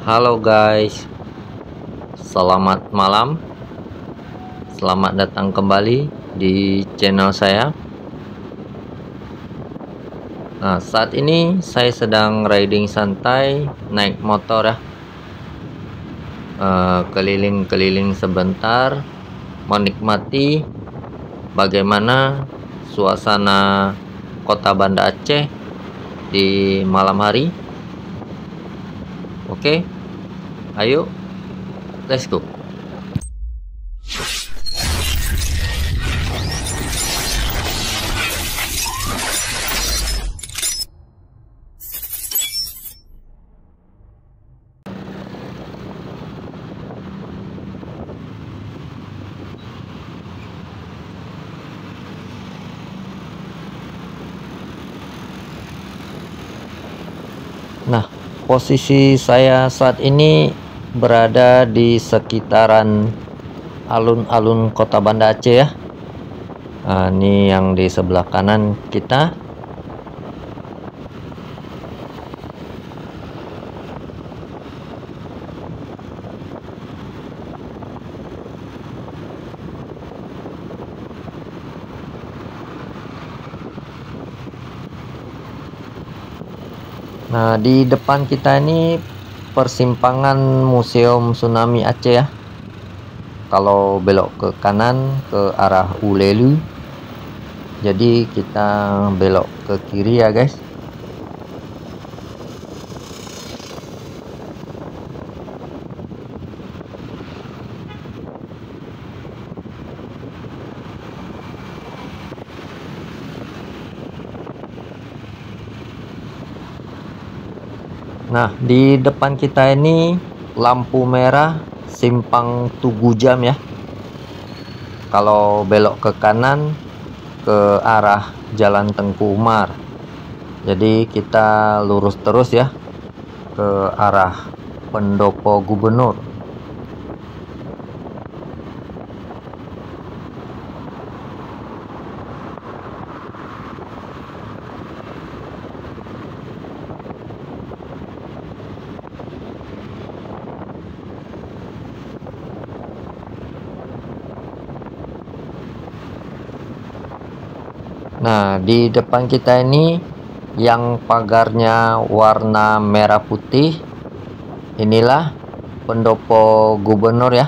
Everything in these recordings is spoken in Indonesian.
Halo guys, selamat malam. Selamat datang kembali di channel saya. Nah, saat ini saya sedang riding santai, naik motor ya, keliling-keliling sebentar, menikmati bagaimana suasana kota Banda Aceh di malam hari. Oke, ayo, let's go. Nah, posisi saya saat ini berada di sekitaran alun-alun kota Banda Aceh ya. Nah, ini yang di sebelah kanan kita. Nah, di depan kita ini persimpangan Museum Tsunami Aceh ya. Kalau belok ke kanan ke arah Ulelu, jadi kita belok ke kiri ya guys. Nah, di depan kita ini lampu merah simpang Tugu Jam ya. Kalau belok ke kanan ke arah Jalan Tengku Umar. Jadi kita lurus terus ya ke arah Pendopo Gubernur. Nah, di depan kita ini yang pagarnya warna merah putih, inilah Pendopo Gubernur ya.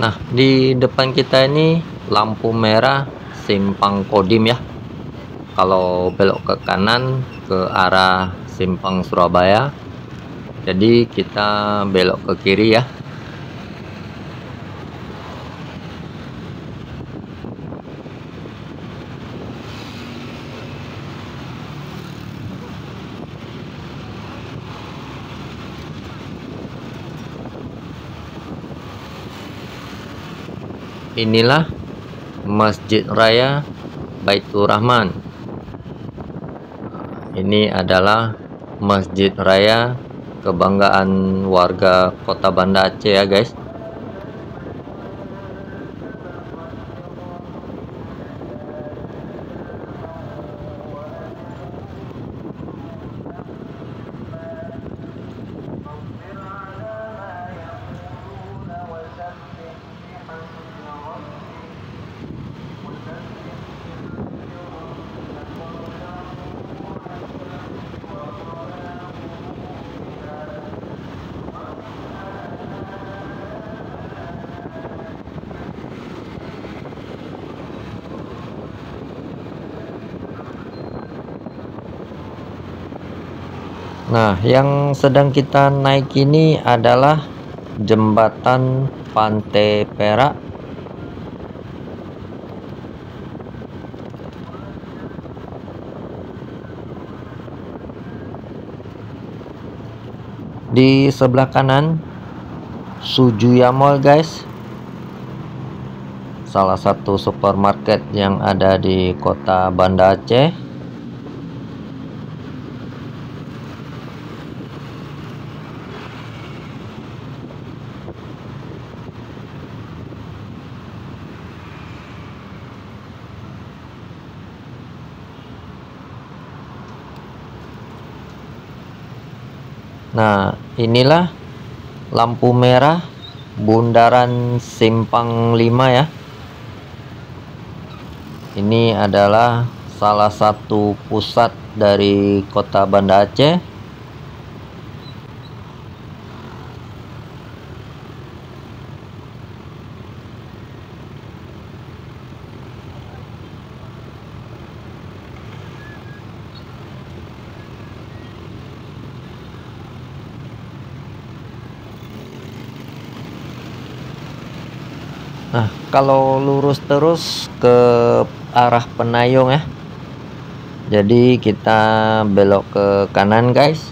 Nah, di depan kita ini lampu merah simpang Kodim ya. Kalau belok ke kanan ke arah simpang Surabaya, jadi kita belok ke kiri ya. Inilah Masjid Raya Baitur Rahman. Ini adalah Masjid Raya kebanggaan warga Kota Banda Aceh ya guys. Nah, yang sedang kita naik ini adalah jembatan Pantai Perak. Di sebelah kanan Sujuya Mall, guys. Salah satu supermarket yang ada di kota Banda Aceh. Nah, inilah lampu merah Bundaran Simpang 5 ya. Ini adalah salah satu pusat dari kota Banda Aceh. Nah, kalau lurus terus ke arah Penayung ya. Jadi kita belok ke kanan, guys.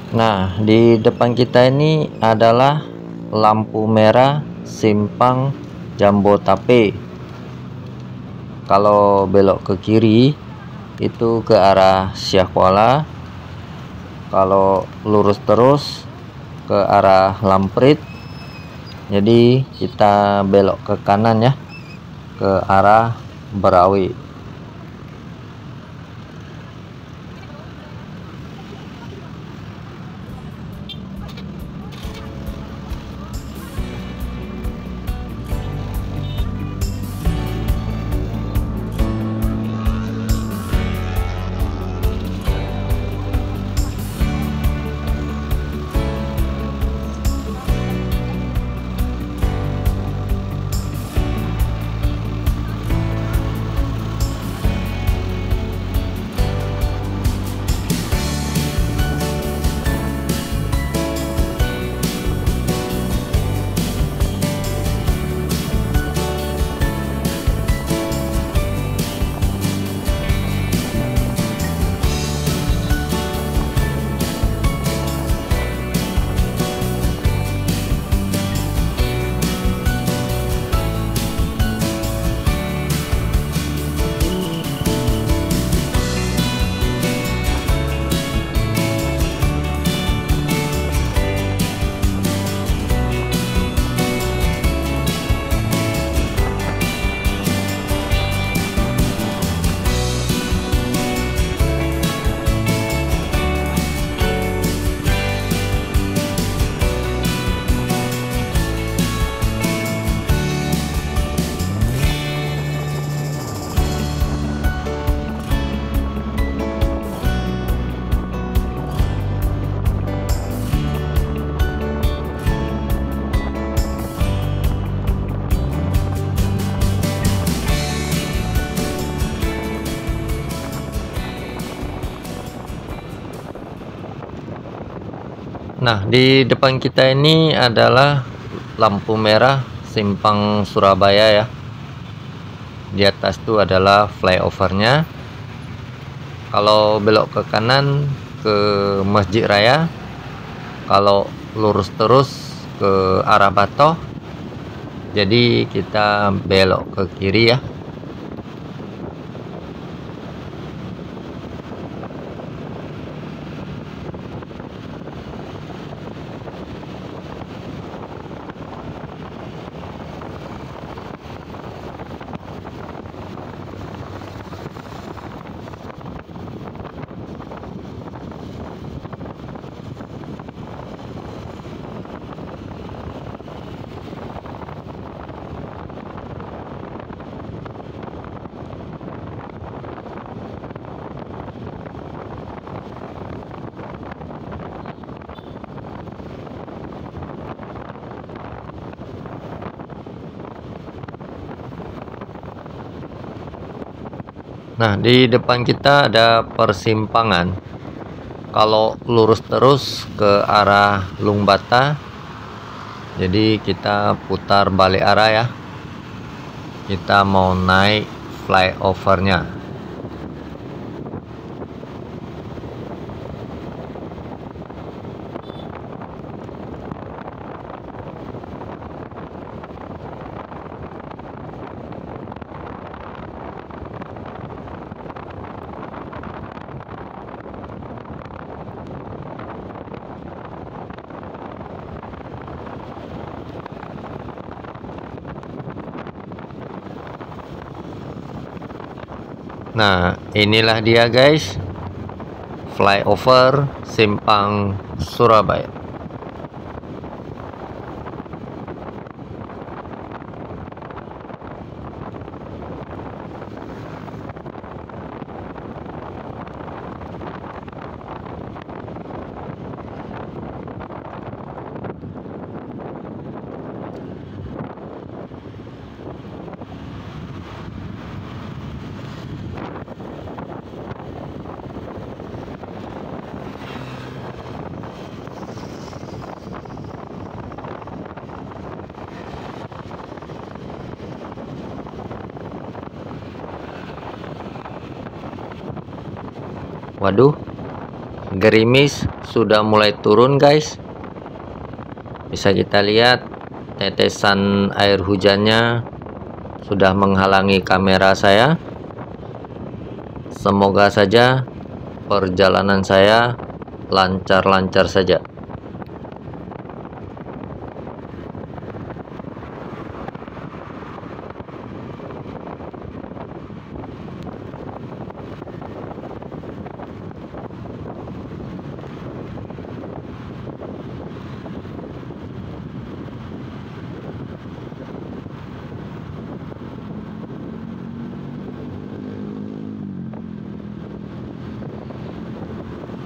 Nah, di depan kita ini adalah lampu merah Simpang Jambotape. Kalau belok ke kiri itu ke arah Syah Kuala. Kalau lurus terus ke arah Lamprit. Jadi kita belok ke kanan ya, ke arah Berawi. Nah, di depan kita ini adalah lampu merah Simpang Surabaya ya. Di atas itu adalah flyovernya. Kalau belok ke kanan ke Masjid Raya, kalau lurus terus ke arah Batoh, jadi kita belok ke kiri ya. Nah, di depan kita ada persimpangan. Kalau lurus terus ke arah Lungbata, jadi kita putar balik arah ya. Kita mau naik flyovernya. Nah, inilah dia guys, flyover Simpang Surabaya. Waduh, gerimis sudah mulai turun guys. Bisa kita lihat tetesan air hujannya sudah menghalangi kamera saya. Semoga saja perjalanan saya lancar-lancar saja.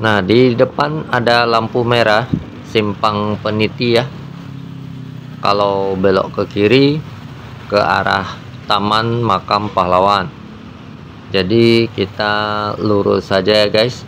Nah, di depan ada lampu merah Simpang Peniti ya. Kalau belok ke kiri ke arah Taman Makam Pahlawan. Jadi kita lurus saja ya guys.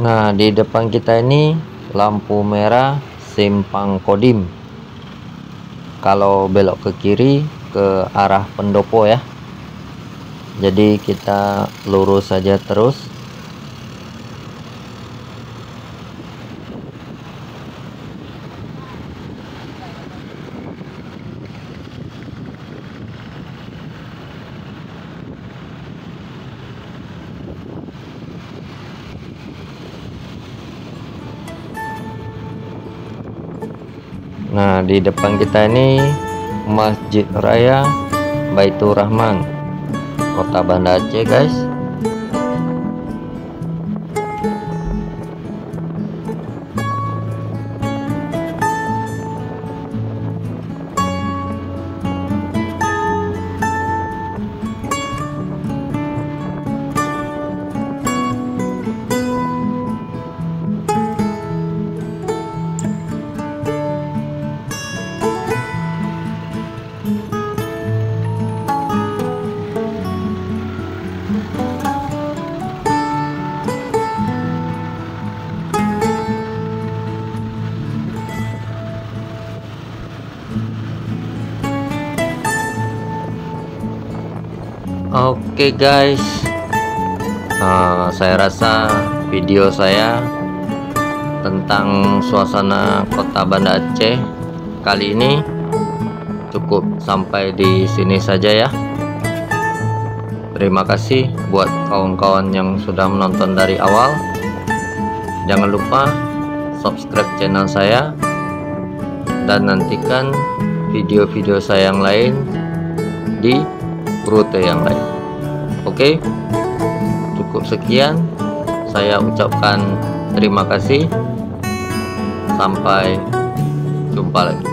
Nah, di depan kita ini lampu merah Simpang Kodim. Kalau belok ke kiri ke arah Pendopo ya. Jadi kita lurus saja terus. Nah, di depan kita ini Masjid Raya Baitur Rahman, Kota Banda Aceh, guys. Oke guys, saya rasa video saya tentang suasana Kota Banda Aceh kali ini cukup sampai di sini saja ya. Terima kasih buat kawan-kawan yang sudah menonton dari awal. Jangan lupa subscribe channel saya dan nantikan video-video saya yang lain di rute yang lain. Oke, cukup sekian. Saya ucapkan terima kasih. Sampai jumpa lagi.